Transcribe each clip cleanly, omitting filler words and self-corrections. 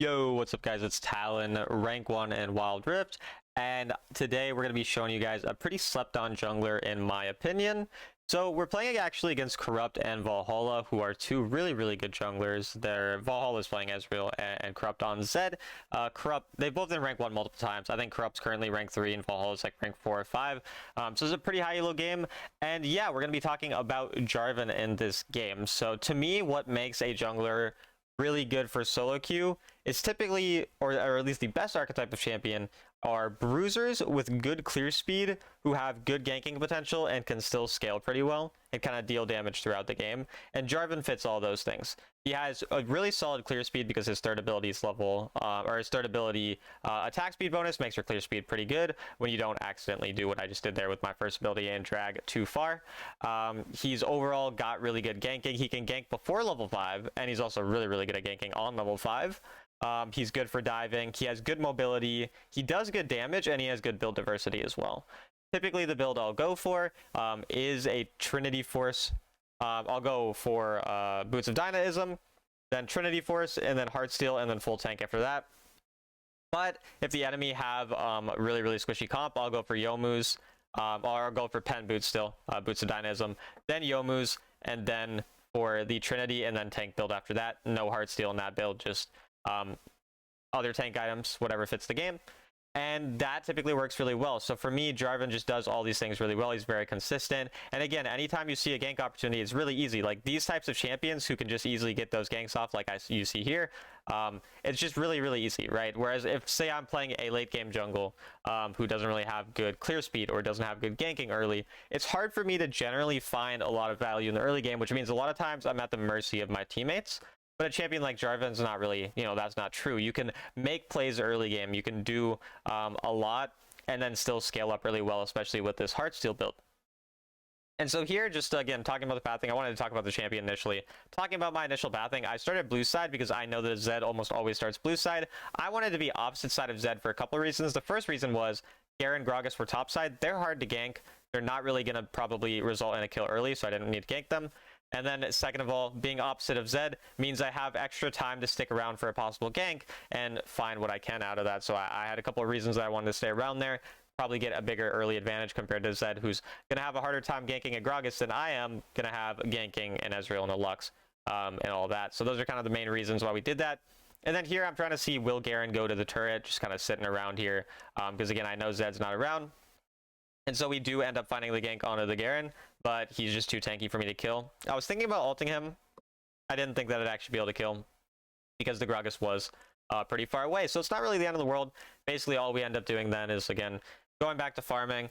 Yo, what's up guys? It's Talon, rank 1 in Wild Rift, and today we're going to be showing you guys a pretty slept on jungler in my opinion. So we're playing actually against Corrupt and Valhalla, who are two really good junglers. Valhalla is playing Ezreal and Corrupt on Zed. Corrupt, they've both been rank 1 multiple times. I think Corrupt's currently rank 3 and Valhalla's like rank 4 or 5. So it's a pretty high elo game. And yeah, we're going to be talking about Jarvan in this game. So to me, what makes a jungler really good for solo queue is typically, or at least the best archetype of champion, are bruisers with good clear speed who have good ganking potential and can still scale pretty well and kind of deal damage throughout the game. And Jarvan fits all those things. He has a really solid clear speed because his third ability's level, or his third ability attack speed bonus makes your clear speed pretty good when you don't accidentally do what I just did there with my first ability and drag too far. He's overall got really good ganking. He can gank before level 5, and he's also really good at ganking on level 5. He's good for diving. He has good mobility. He does good damage, and he has good build diversity as well. Typically, the build I'll go for is a Trinity Force. I'll go for Boots of Dynaism, then Trinity Force, and then Heartsteel, and then full tank after that. But if the enemy have really squishy comp, I'll go for Youmuu's, or I'll go for Pen Boots still, Boots of Dynaism, then Youmuu's, and then for the Trinity, and then tank build after that. No Heartsteel in that build, just other tank items, whatever fits the game. And that typically works really well. So for me, Jarvan just does all these things really well. He's very consistent. And again, anytime you see a gank opportunity, it's really easy. Like these types of champions who can just easily get those ganks off, like you see here, it's just really easy, right? Whereas if, say, I'm playing a late game jungle who doesn't really have good clear speed or doesn't have good ganking early, it's hard for me to generally find a lot of value in the early game, which means a lot of times I'm at the mercy of my teammates. But a champion like Jarvan's not really, that's not true. You can make plays early game. You can do a lot and then still scale up really well, especially with this Heartsteel build. And so here, just again, talking about the pathing, I wanted to talk about the champion initially. Talking about my initial pathing, I started blue side because I know that Zed almost always starts blue side. I wanted to be opposite side of Zed for a couple of reasons. The first reason was Garen and Gragas were top side. They're hard to gank. They're not really going to probably result in a kill early, so I didn't need to gank them. And then second of all, being opposite of Zed means I have extra time to stick around for a possible gank and find what I can out of that. So I had a couple of reasons that I wanted to stay around there, probably get a bigger early advantage compared to Zed, who's going to have a harder time ganking a Gragas than I am going to have ganking an Ezreal and a Lux and all that. So those are kind of the main reasons why we did that. And then here I'm trying to see, will Garen go to the turret, just kind of sitting around here, because again, I know Zed's not around. And so we do end up finding the gank onto the Garen, but he's just too tanky for me to kill. I was thinking about ulting him. I didn't think that I'd actually be able to kill him because the Gragas was pretty far away. So it's not really the end of the world. Basically, all we end up doing then is, again, going back to farming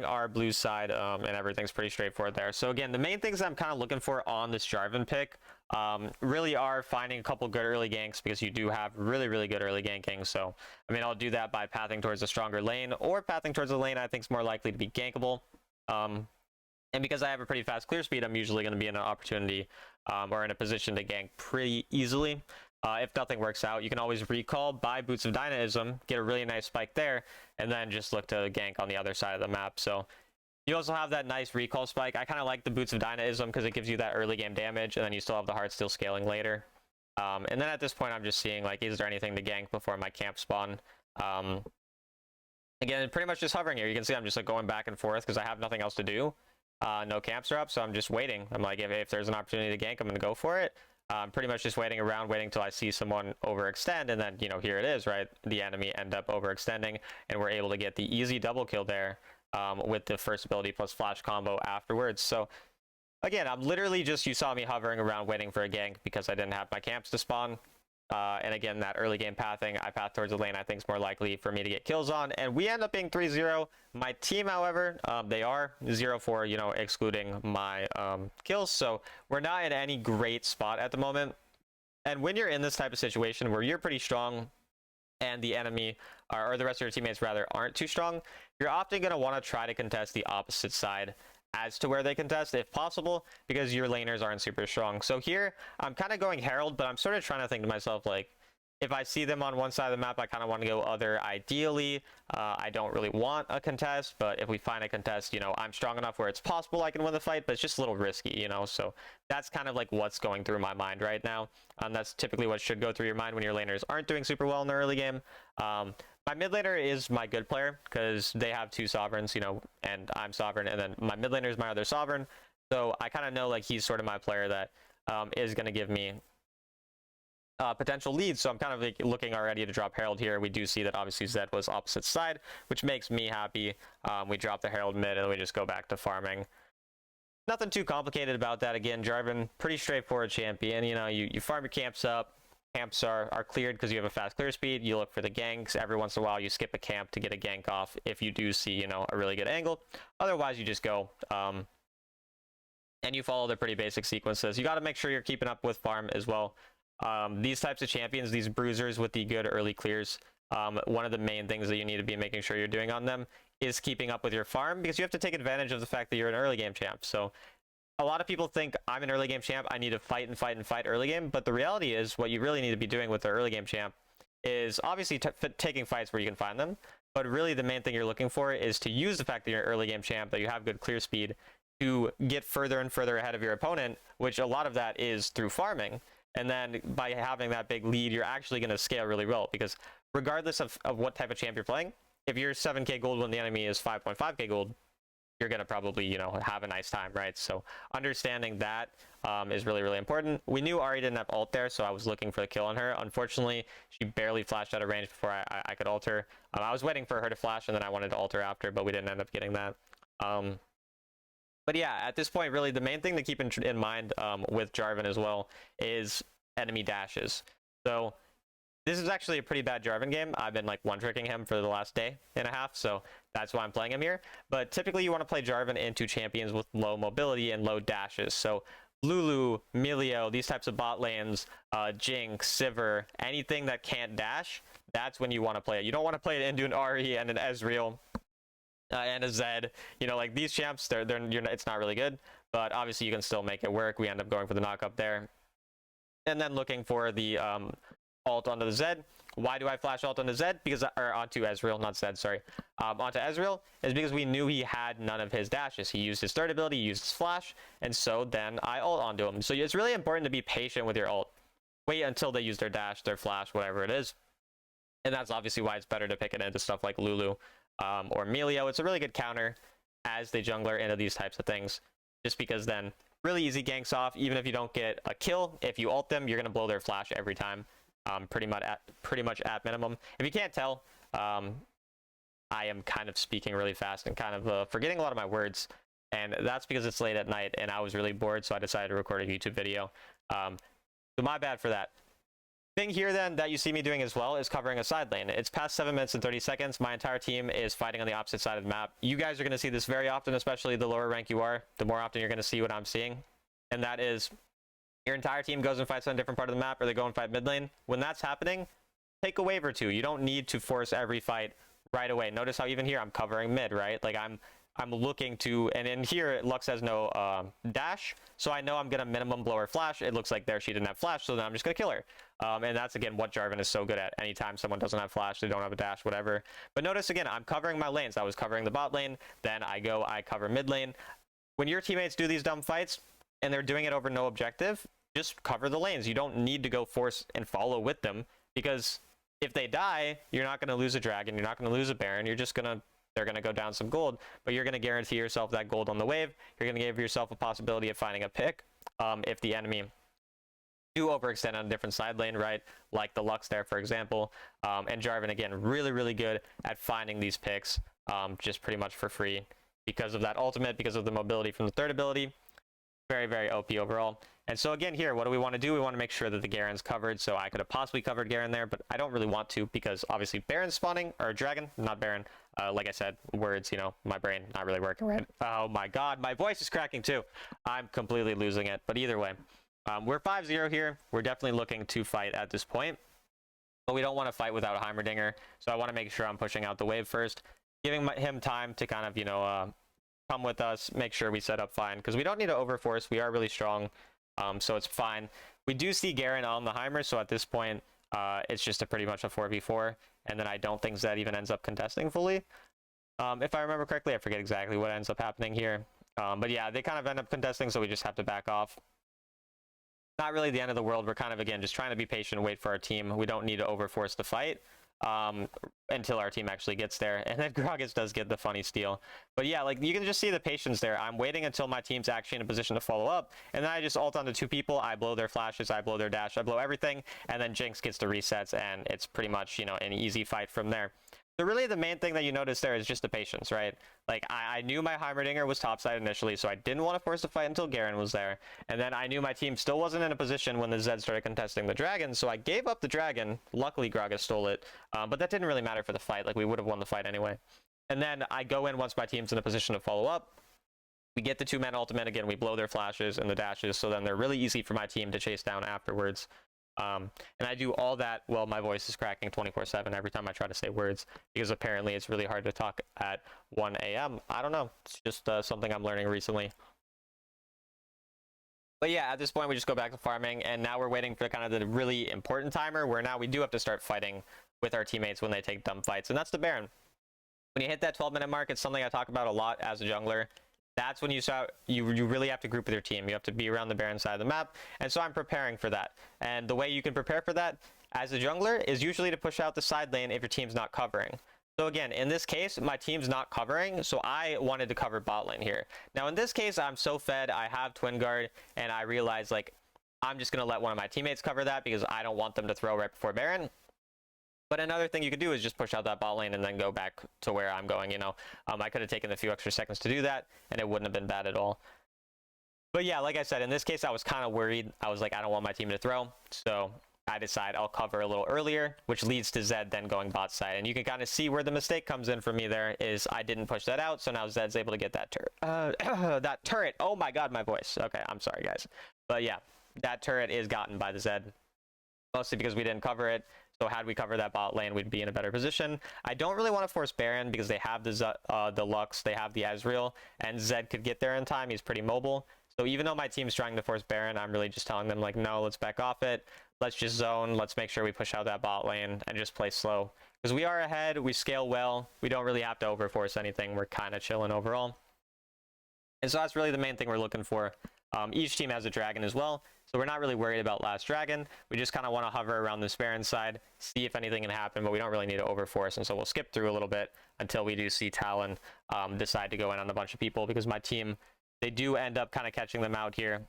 our blue side, and everything's pretty straightforward there. So again, the main things I'm kind of looking for on this Jarvan pick really are finding a couple good early ganks, because you do have really good early ganking. So I mean, I'll do that by pathing towards a stronger lane, or pathing towards a lane I think is more likely to be gankable. And because I have a pretty fast clear speed, I'm usually going to be in an opportunity or in a position to gank pretty easily. If nothing works out, you can always recall, buy Boots of Dynaism, get a really nice spike there, and then just look to gank on the other side of the map. So you also have that nice recall spike. I kind of like the Boots of Dynaism because it gives you that early game damage, and then you still have the Heartsteel scaling later. And then at this point, I'm just seeing, like, is there anything to gank before my camp spawn? Again, pretty much just hovering here. You can see I'm just like going back and forth because I have nothing else to do. No camps are up, so I'm just waiting. I'm like, if there's an opportunity to gank, I'm going to go for it. Pretty much just waiting around, waiting till I see someone overextend, and then, here it is, right? The enemy end up overextending, and we're able to get the easy double kill there with the first ability plus flash combo afterwards. So again, I'm literally just, you saw me hovering around waiting for a gank because I didn't have my camps to spawn. And again, that early game pathing, I path towards the lane I think is more likely for me to get kills on, and we end up being 3-0. My team, however, they are 0-4, excluding my kills, so we're not in any great spot at the moment. And when you're in this type of situation where you're pretty strong and the enemy, or the rest of your teammates rather, aren't too strong, you're often going to want to try to contest the opposite side as to where they contest if possible, because your laners aren't super strong. So here I'm kind of going Herald, but I'm sort of trying to think to myself, like, If I see them on one side of the map, I kind of want to go other ideally. I don't really want a contest, but if we find a contest, you know, I'm strong enough where it's possible I can win the fight, but it's just a little risky, you know? So that's kind of like what's going through my mind right now. That's typically what should go through your mind when your laners aren't doing super well in the early game. My mid laner is my good player because they have 2 sovereigns, you know, and I'm sovereign, and then my mid laner is my other sovereign. So I kind of know like he's sort of my player that is going to give me potential leads. So I'm kind of like looking already to drop Herald here. We do see that obviously Zed was opposite side, which makes me happy. We drop the Herald mid and we just go back to farming. Nothing too complicated about that. Again, Jarvan, pretty straightforward champion. You know, you farm your camps up. Camps are cleared because you have a fast clear speed. You look for the ganks. Every once in a while you skip a camp to get a gank off if you do see, you know, a really good angle. Otherwise you just go and you follow the pretty basic sequences. You got to make sure you're keeping up with farm as well. These types of champions, these bruisers with the good early clears, one of the main things that you need to be making sure you're doing on them is keeping up with your farm, because you have to take advantage of the fact that you're an early game champ. So a lot of people think I'm an early game champ, I need to fight and fight and fight early game, but the reality is what you really need to be doing with the early game champ is obviously taking fights where you can find them, but really the main thing you're looking for is to use the fact that you're an early game champ, that you have good clear speed, to get further and further ahead of your opponent, which a lot of that is through farming. And then by having that big lead, you're actually going to scale really well, because regardless of what type of champ you're playing, if you're 7k gold when the enemy is 5.5k gold, you're going to probably, you know, have a nice time, right? So understanding that is really, really important. We knew Ahri didn't have ult there, so I was looking for the kill on her. Unfortunately, she barely flashed out of range before I could ult her. I was waiting for her to flash, and then I wanted to ult her after, but we didn't end up getting that. But yeah, at this point, really, the main thing to keep in mind with Jarvan as well is enemy dashes. So this is actually a pretty bad Jarvan game. I've been like one-tricking him for the last day and a half, so that's why I'm playing him here. But typically you want to play Jarvan into champions with low mobility and low dashes. So Lulu, Milio, these types of bot lanes, Jinx, Sivir, anything that can't dash, that's when you want to play it. You don't want to play it into an Ahri and an Ezreal and a Zed. You know, like these champs, it's not really good, but obviously you can still make it work. We end up going for the knock-up there. And then looking for the ult onto the Zed. Why do I flash ult onto Zed? Or onto Ezreal, not Zed, sorry. Onto Ezreal is because we knew he had none of his dashes. He used his third ability, he used his flash, and so then I ult onto him. So it's really important to be patient with your ult. Wait until they use their dash, their flash, whatever it is. And that's obviously why it's better to pick it into stuff like Lulu or Milio. It's a really good counter as the jungler into these types of things, just because then really easy ganks off. Even if you don't get a kill, if you ult them, you're going to blow their flash every time. Pretty much at minimum. If you can't tell, I am kind of speaking really fast and kind of forgetting a lot of my words, and that's because it's late at night and I was really bored, so I decided to record a YouTube video. So my bad for that. Thing here then that you see me doing as well is covering a side lane. It's past 7 minutes and 30 seconds. My entire team is fighting on the opposite side of the map. You guys are going to see this very often, especially the lower rank you are. The more often you're going to see what I'm seeing, and that is your entire team goes and fights on a different part of the map, or they go and fight mid lane. When that's happening, take a wave or two. You don't need to force every fight right away. Notice how even here I'm covering mid, right? Like I'm looking to, and in here Lux has no dash, so I know I'm gonna minimum blow her flash. It looks like there she didn't have flash, so then I'm just gonna kill her. And that's again what Jarvan is so good at. Anytime someone doesn't have flash, they don't have a dash, whatever. But notice again, I'm covering my lanes. I was covering the bot lane, then I cover mid lane. When your teammates do these dumb fights and they're doing it over no objective, just cover the lanes. You don't need to go force and follow with them, because if they die, you're not going to lose a dragon, you're not going to lose a baron, they're going to go down some gold, but you're going to guarantee yourself that gold on the wave. You're going to give yourself a possibility of finding a pick if the enemy do overextend on a different side lane, right? Like the Lux there, for example. And Jarvan, again, really, really good at finding these picks just pretty much for free because of that ultimate, because of the mobility from the third ability. Very, very OP overall. And so again here, what do we want to do? We want to make sure that the Garen's covered. So I could have possibly covered Garen there, but I don't really want to, because obviously Baron's spawning, or Dragon, not Baron. Like I said, words, you know, my brain not really working right. Oh my god, my voice is cracking too. I'm completely losing it. But either way, we're 5-0 here. We're definitely looking to fight at this point, but we don't want to fight without a Heimerdinger. So I want to make sure I'm pushing out the wave first, giving him time to kind of, you know, come with us, make sure we set up fine, because we don't need to overforce. We are really strong, so it's fine. We do see Garen on the Heimer, so at this point it's just pretty much a 4v4, and then I don't think Zed even ends up contesting fully. If I remember correctly, I forget exactly what ends up happening here. But yeah, they kind of end up contesting, so we just have to back off. Not really the end of the world. We're kind of, again, just trying to be patient, wait for our team. We don't need to overforce the fight until our team actually gets there. And then Gragas does get the funny steal. But yeah, like, you can just see the patience there. I'm waiting until my team's actually in a position to follow up, and then I just ult onto 2 people. I blow their flashes, I blow their dash, I blow everything, and then Jinx gets the resets, and it's pretty much, you know, an easy fight from there. So really the main thing that you notice there is just the patience, right? Like, I knew my Heimerdinger was topside initially, so I didn't want to force the fight until Garen was there. And then I knew my team still wasn't in a position when the Zed started contesting the dragon, so I gave up the dragon. Luckily, Gragas stole it, but that didn't really matter for the fight. Like, we would have won the fight anyway. And then I go in once my team's in a position to follow up. We get the 2-man ultimate again, we blow their flashes and the dashes, so then they're really easy for my team to chase down afterwards. And I do all that while my voice is cracking 24/7 every time I try to say words, because apparently it's really hard to talk at 1 a.m. I don't know. It's just something I'm learning recently. But yeah, at this point, we just go back to farming, and now we're waiting for kind of the really important timer, where now we do have to start fighting with our teammates when they take dumb fights, and that's the Baron. When you hit that 12-minute mark, it's something I talk about a lot as a jungler. That's when you start, you really have to group with your team. You have to be around the Baron side of the map, and so I'm preparing for that. And the way you can prepare for that as a jungler is usually to push out the side lane if your team's not covering. So again, in this case, my team's not covering, so I wanted to cover bot lane here. Now in this case, I'm so fed, I have Twin Guard, and I realize, like, I'm just going to let one of my teammates cover that because I don't want them to throw right before Baron. But another thing you could do is just push out that bot lane and then go back to where I'm going, you know. I could have taken a few extra seconds to do that, and it wouldn't have been bad at all. But yeah, like I said, in this case, I was kind of worried. I was like, I don't want my team to throw. So I decide I'll cover a little earlier, which leads to Zed then going bot side. And you can kind of see where the mistake comes in for me there is I didn't push that out, so now Zed's able to get that turret. That turret. Oh my god, my voice. Okay, I'm sorry, guys. But yeah, that turret is gotten by the Zed, mostly because we didn't cover it. So had we covered that bot lane, we'd be in a better position. I don't really want to force Baron because they have the Lux, they have the Ezreal, and Zed could get there in time. He's pretty mobile. So even though my team's trying to force Baron, I'm really just telling them, like, no, let's back off it. Let's just zone. Let's make sure we push out that bot lane and just play slow. Because we are ahead. We scale well. We don't really have to overforce anything. We're kind of chilling overall. And so that's really the main thing we're looking for. Each team has a dragon as well, so we're not really worried about last dragon. We just kind of want to hover around this Baron side, see if anything can happen, but we don't really need to overforce, and so we'll skip through a little bit until we do see Talon decide to go in on a bunch of people, because my team, they do end up kind of catching them out here.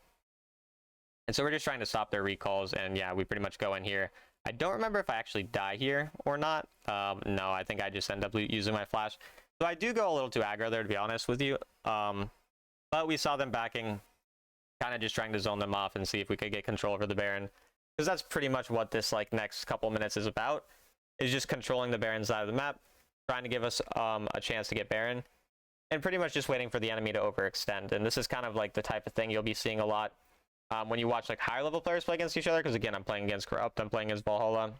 And so we're just trying to stop their recalls, and yeah, we pretty much go in here. I don't remember if I actually die here or not. No, I think I just end up using my flash. So I do go a little too aggro there, to be honest with you. But we saw them backing, kind of just trying to zone them off and see if we could get control over the Baron, because that's pretty much what this like next couple minutes is about, is just controlling the Baron side of the map, trying to give us a chance to get Baron, and pretty much just waiting for the enemy to overextend. And this is kind of like the type of thing you'll be seeing a lot when you watch like higher level players play against each other, because again, I'm playing against Corrupt, I'm playing against Valhalla,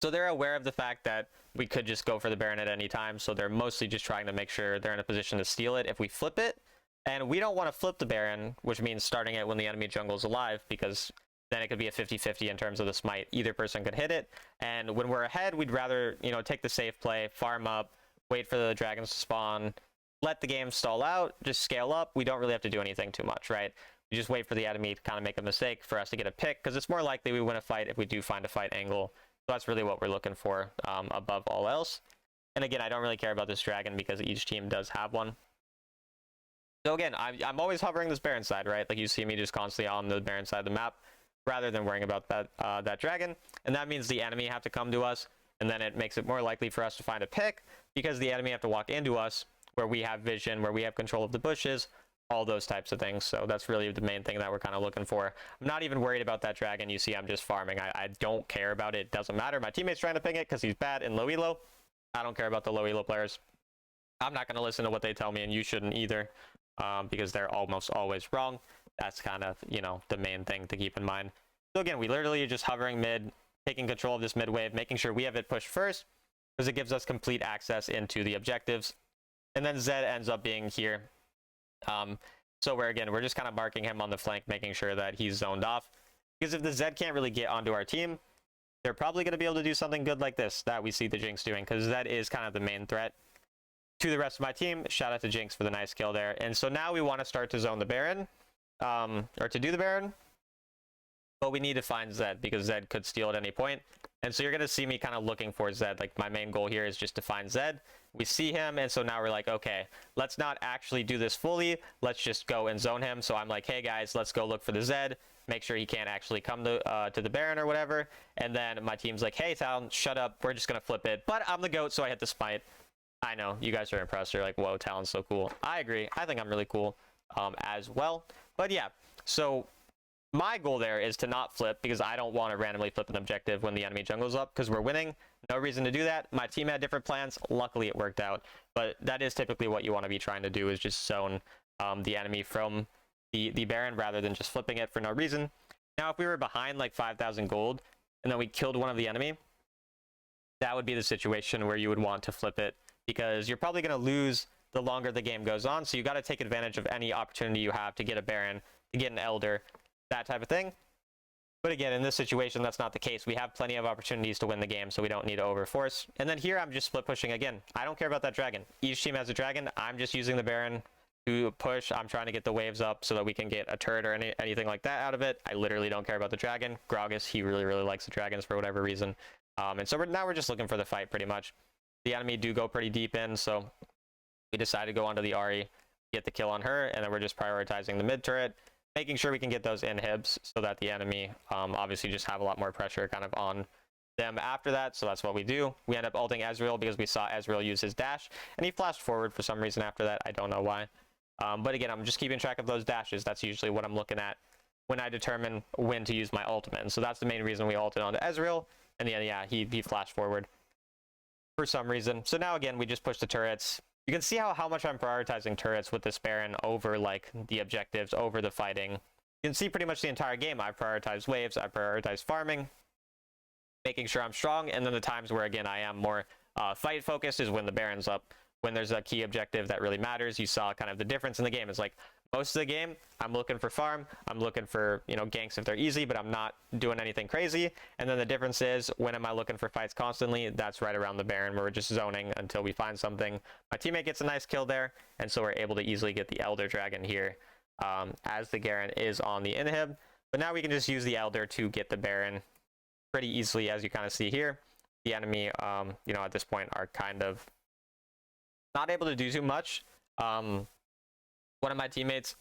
so they're aware of the fact that we could just go for the Baron at any time, so they're mostly just trying to make sure they're in a position to steal it if we flip it. And we don't want to flip the Baron, which means starting it when the enemy jungle is alive, because then it could be a 50-50 in terms of the smite. Either person could hit it, and when we're ahead, we'd rather, you know, take the safe play, farm up, wait for the dragons to spawn, let the game stall out, just scale up. We don't really have to do anything too much, right? We just wait for the enemy to kind of make a mistake for us to get a pick, because it's more likely we win a fight if we do find a fight angle. So that's really what we're looking for above all else. And again, I don't really care about this dragon because each team does have one. So again, I'm always hovering this Baron side, right? Like, you see me just constantly on the Baron side of the map, rather than worrying about that dragon. And that means the enemy have to come to us, and then it makes it more likely for us to find a pick, because the enemy have to walk into us, where we have vision, where we have control of the bushes, all those types of things. So that's really the main thing that we're kind of looking for. I'm not even worried about that dragon. You see, I'm just farming. I don't care about it. It doesn't matter. My teammate's trying to ping it because he's bad in low elo. I don't care about the low elo players. I'm not going to listen to what they tell me, and you shouldn't either. Because they're almost always wrong. That's kind of, you know, the main thing to keep in mind. So again, we literally are just hovering mid, taking control of this mid wave, making sure we have it pushed first, because it gives us complete access into the objectives. And then Zed ends up being here. So we're just kind of marking him on the flank, making sure that he's zoned off. Because if the Zed can't really get onto our team, they're probably going to be able to do something good like this that we see the Jinx doing, because that is kind of the main threat to the rest of my team. Shout out to Jinx for the nice kill there. And so now we want to start to zone the Baron, or to do the Baron, but we need to find Zed because Zed could steal at any point. And so you're going to see me kind of looking for Zed. Like, my main goal here is just to find Zed. We see him, and so now we're like, okay, let's not actually do this fully. Let's just go and zone him. So I'm like, hey guys, let's go look for the Zed. Make sure he can't actually come to the Baron or whatever. And then my team's like, hey Talon, shut up. We're just going to flip it. But I'm the GOAT, so I hit the smite. I know, you guys are impressed. You're like, whoa, Talon's so cool. I agree. I think I'm really cool as well. But yeah, so my goal there is to not flip because I don't want to randomly flip an objective when the enemy jungle's up because we're winning. No reason to do that. My team had different plans. Luckily, it worked out. But that is typically what you want to be trying to do, is just zone the enemy from the Baron rather than just flipping it for no reason. Now, if we were behind like 5,000 gold and then we killed one of the enemy, that would be the situation where you would want to flip it because you're probably going to lose the longer the game goes on. So you got to take advantage of any opportunity you have to get a Baron, to get an Elder, that type of thing. But again, in this situation, that's not the case. We have plenty of opportunities to win the game, so we don't need to overforce. And then here, I'm just split pushing again. I don't care about that dragon. Each team has a dragon. I'm just using the Baron to push. I'm trying to get the waves up so that we can get a turret or anything like that out of it. I literally don't care about the dragon. Gragas, he really, really likes the dragons for whatever reason. And so now we're just looking for the fight, pretty much. The enemy do go pretty deep in, so we decided to go onto the Ahri, get the kill on her, and then we're just prioritizing the mid turret, making sure we can get those inhibs so that the enemy obviously just have a lot more pressure kind of on them after that. So that's what we do. We end up ulting Ezreal because we saw Ezreal use his dash, and he flashed forward for some reason after that. I don't know why. But again, I'm just keeping track of those dashes. That's usually what I'm looking at when I determine when to use my ultimate. And so that's the main reason we ulted onto Ezreal. And yeah, he flashed forward for some reason. So now again, we just push the turrets. You can see how much I'm prioritizing turrets with this Baron over like the objectives, over the fighting. You can see pretty much the entire game. I prioritize waves, I prioritize farming, making sure I'm strong. And then the times where, again, I am more fight focused is when the Baron's up. When there's a key objective that really matters, you saw kind of the difference in the game. It's like most of the game, I'm looking for farm. I'm looking for, you know, ganks if they're easy, but I'm not doing anything crazy. And then the difference is, when am I looking for fights constantly? That's right around the Baron, where we're just zoning until we find something. My teammate gets a nice kill there, and so we're able to easily get the Elder Dragon here as the Garen is on the inhib. But now we can just use the Elder to get the Baron pretty easily, as you kind of see here. The enemy, you know, at this point are kind of not able to do too much. One of my teammates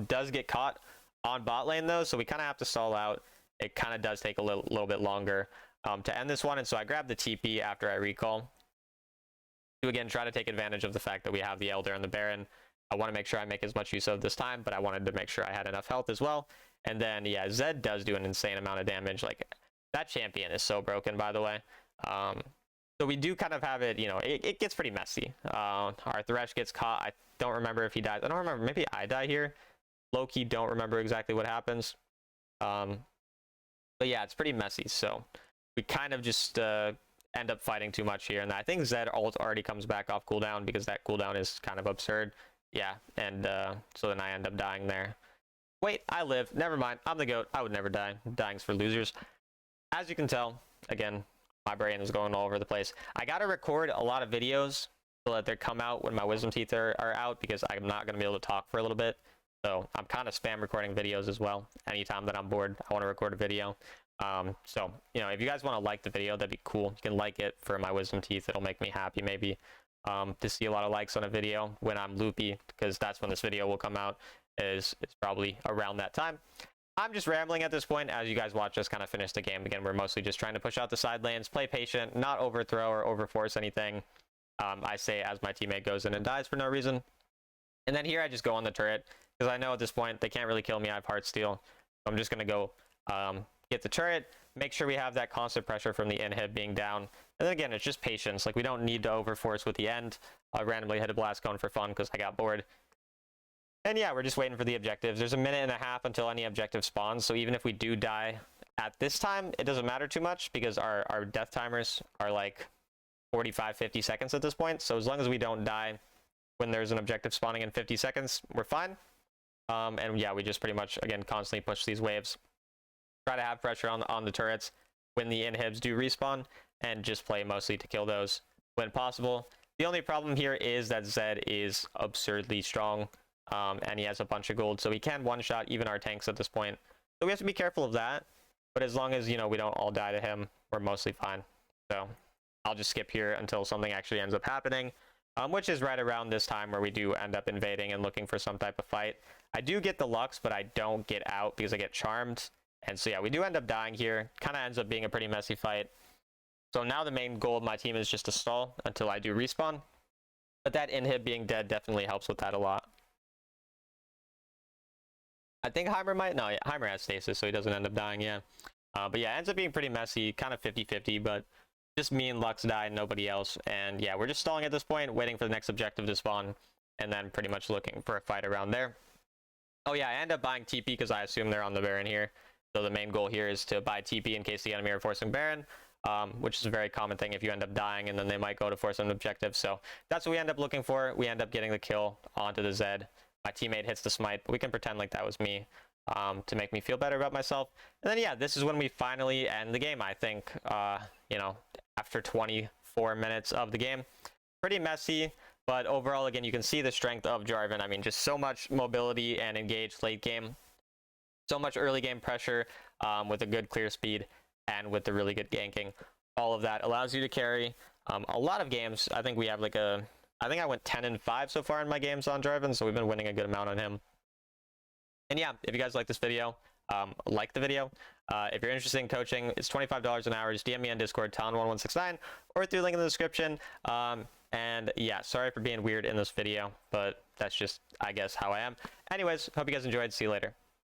does get caught on bot lane though, so we kind of have to stall out. It kind of does take a little bit longer to end this one, and so I grabbed the TP after I recall to again try to take advantage of the fact that we have the Elder and the Baron. I want to make sure I make as much use of this time, but I wanted to make sure I had enough health as well. And then yeah, Zed does do an insane amount of damage. Like, that champion is so broken, by the way. So we do kind of have it, you know, it gets pretty messy. Our Thresh gets caught. I don't remember if he dies. I don't remember. Maybe I die here. Low-key don't remember exactly what happens. But yeah, it's pretty messy. So we kind of just end up fighting too much here. And I think Zed ult already comes back off cooldown because that cooldown is kind of absurd. Yeah, and so then I end up dying there. Wait, I live. Never mind. I'm the GOAT. I would never die. Dying's for losers. As you can tell, again, my brain is going all over the place. I got to record a lot of videos so that they come out when my wisdom teeth are out, because I'm not going to be able to talk for a little bit. So I'm kind of spam recording videos as well. Anytime that I'm bored, I want to record a video. So, you know, if you guys want to like the video, that'd be cool. You can like it for my wisdom teeth. It'll make me happy maybe to see a lot of likes on a video when I'm loopy, because that's when this video will come out. It's probably around that time. I'm just rambling at this point as you guys watch us kind of finish the game. Again, we're mostly just trying to push out the side lanes, play patient, not overthrow or overforce anything. I say as my teammate goes in and dies for no reason. And then here I just go on the turret, because I know at this point they can't really kill me. I have Heartsteel. So I'm just going to go get the turret, make sure we have that constant pressure from the inhib being down. And then again, it's just patience. Like, we don't need to overforce with the end. I randomly hit a blast cone for fun because I got bored. And yeah, we're just waiting for the objectives. There's a minute and a half until any objective spawns, so even if we do die at this time, it doesn't matter too much because our death timers are like 45-50 seconds at this point. So as long as we don't die when there's an objective spawning in 50 seconds, we're fine. And yeah, we just pretty much, again, constantly push these waves. Try to have pressure on the turrets. when the inhibs do respawn, and just play mostly to kill those when possible. The only problem here is that Zed is absurdly strong, and he has a bunch of gold, so he can one-shot even our tanks at this point. So we have to be careful of that, but as long as, you know, we don't all die to him, we're mostly fine. So I'll just skip here until something actually ends up happening, which is right around this time where we do end up invading and looking for some type of fight. I do get the Lux, but I don't get out because I get charmed. And so yeah, we do end up dying here. Kind of ends up being a pretty messy fight. So now the main goal of my team is just to stall until I do respawn. But that inhib being dead definitely helps with that a lot. I think Heimer might... No, yeah, Heimer has stasis, so he doesn't end up dying, yeah. But yeah, it ends up being pretty messy, kind of 50-50, but just me and Lux die and nobody else. And yeah, we're just stalling at this point, waiting for the next objective to spawn, and then pretty much looking for a fight around there. Oh yeah, I end up buying TP because I assume they're on the Baron here. So the main goal here is to buy TP in case the enemy are forcing Baron, which is a very common thing if you end up dying and then they might go to force an objective. So that's what we end up looking for. We end up getting the kill onto the Zed. My teammate hits the smite, but we can pretend like that was me to make me feel better about myself. And then yeah, this is when we finally end the game, I think, you know, after 24 minutes of the game. Pretty messy, but overall, again, you can see the strength of Jarvan. I mean, just so much mobility and engaged late game. So much early game pressure with a good clear speed and with the really good ganking. All of that allows you to carry a lot of games. I think we have like a... I think I went 10-5 so far in my games on Jarvan, so we've been winning a good amount on him. And yeah, if you guys like this video, like the video. If you're interested in coaching, it's $25 an hour. Just DM me on Discord, Talon1169, or through the link in the description. And yeah, sorry for being weird in this video, but that's just, I guess, how I am. Anyways, hope you guys enjoyed. See you later.